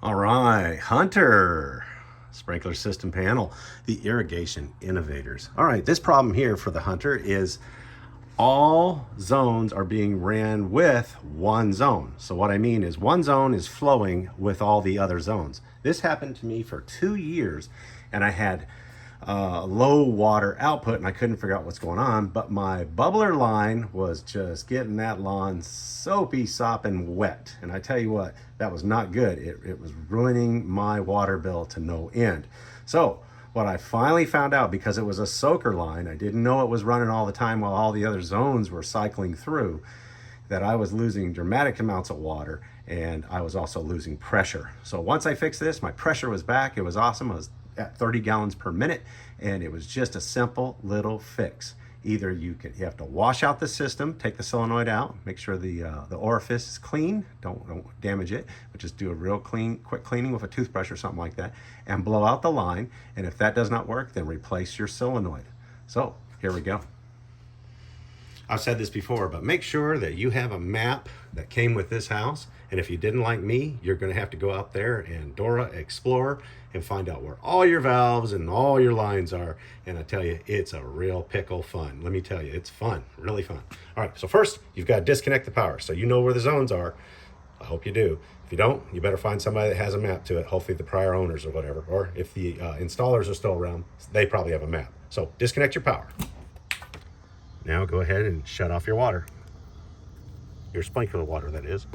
All right, Hunter sprinkler system panel, the irrigation innovators. All right, this problem here for the Hunter is all zones are being ran with one zone. So what I mean is one zone is flowing with all the other zones. This happened to me for 2 years, and I had low water output and I couldn't figure out what's going on, but my bubbler line was just getting that lawn soapy, sopping wet. And I tell you what, that was not good. It was ruining my water bill to no end. So what I finally found out, because it was a soaker line, I didn't know it was running all the time while all the other zones were cycling through, that I was losing dramatic amounts of water, and I was also losing pressure. So once I fixed this, my pressure was back. It was awesome. I was at 30 gallons per minute, and it was just a simple little fix. Either you have to wash out the system, take the solenoid out, make sure the orifice is clean, don't damage it, but just do a real quick cleaning with a toothbrush or something like that, and blow out the line. And if that does not work, then replace your solenoid. So here we go. I've said this before, but make sure that you have a map that came with this house. And if you didn't like me, you're going to have to go out there and Dora explore and find out where all your valves and all your lines are. And I tell you, it's a real pickle fun. Let me tell you, it's fun, really fun. All right, so first, you've got to disconnect the power so you know where the zones are. I hope you do. If you don't, you better find somebody that has a map to it, hopefully the prior owners or whatever. Or if the installers are still around, they probably have a map. So disconnect your power. Now go ahead and shut off your water. Your sprinkler water, that is.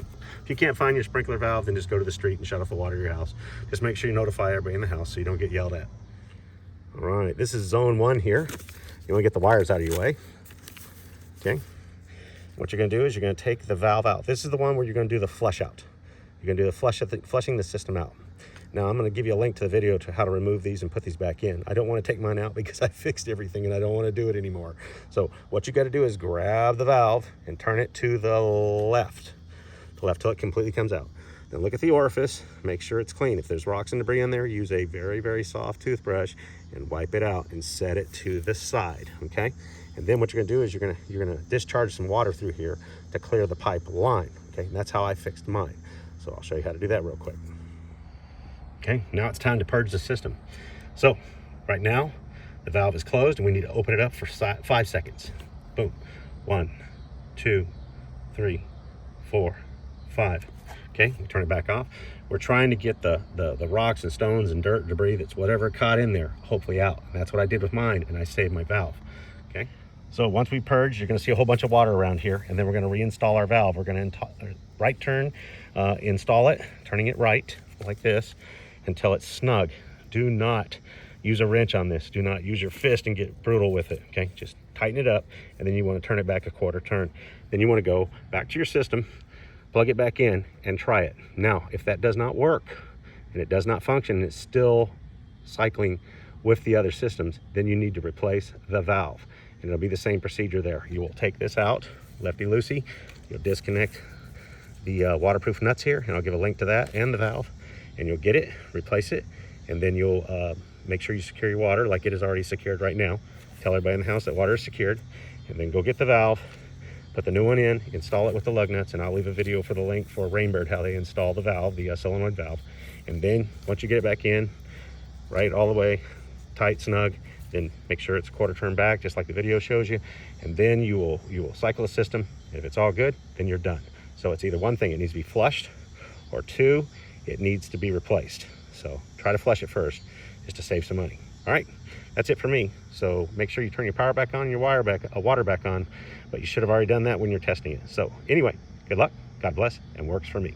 If you can't find your sprinkler valve, then just go to the street and shut off the water of your house. Just make sure you notify everybody in the house so you don't get yelled at. All right, this is zone 1 here. You want to get the wires out of your way. Okay. What you're going to do is you're going to take the valve out. This is the one where you're going to do the flush out. You're going to do the flushing the system out. Now, I'm going to give you a link to the video to how to remove these and put these back in. I don't want to take mine out because I fixed everything and I don't want to do it anymore. So what you got to do is grab the valve and turn it to the left till it completely comes out. Then look at the orifice, make sure it's clean. If there's rocks and debris in there, use a very, very soft toothbrush and wipe it out and set it to the side, okay? And then what you're gonna do is you're gonna discharge some water through here to clear the pipe line, okay? And that's how I fixed mine. So I'll show you how to do that real quick. Okay, now it's time to purge the system. So right now, the valve is closed and we need to open it up for 5 seconds. Boom, 1, 2, 3, 4, 5. Okay, you turn it back off. We're trying to get the rocks and stones and dirt, debris, that's whatever caught in there, hopefully out. And that's what I did with mine, and I saved my valve, okay? So once we purge, you're gonna see a whole bunch of water around here, and then we're gonna reinstall our valve. We're gonna right turn, install it, turning it right, like this, until it's snug. Do not use a wrench on this. Do not use your fist and get brutal with it, okay? Just tighten it up, and then you wanna turn it back a quarter turn. Then you wanna go back to your system, plug it back in and try it. Now, if that does not work and it does not function, and it's still cycling with the other systems, then you need to replace the valve. And it'll be the same procedure there. You will take this out, lefty-loosey, you'll disconnect the waterproof nuts here, and I'll give a link to that and the valve, and you'll get it, replace it, and then you'll make sure you secure your water like it is already secured right now. Tell everybody in the house that water is secured, and then go get the valve, put the new one in, install it with the lug nuts, and I'll leave a video for the link for Rainbird, how they install the valve, the solenoid valve. And then once you get it back in, right all the way, tight, snug, then make sure it's a quarter turn back, just like the video shows you. And then you will cycle the system. If it's all good, then you're done. So it's either one thing, it needs to be flushed, or 2, it needs to be replaced. So try to flush it first, just to save some money. All right, that's it for me. So make sure you turn your power back on, your water back on, but you should have already done that when you're testing it. So anyway, good luck, God bless, and works for me.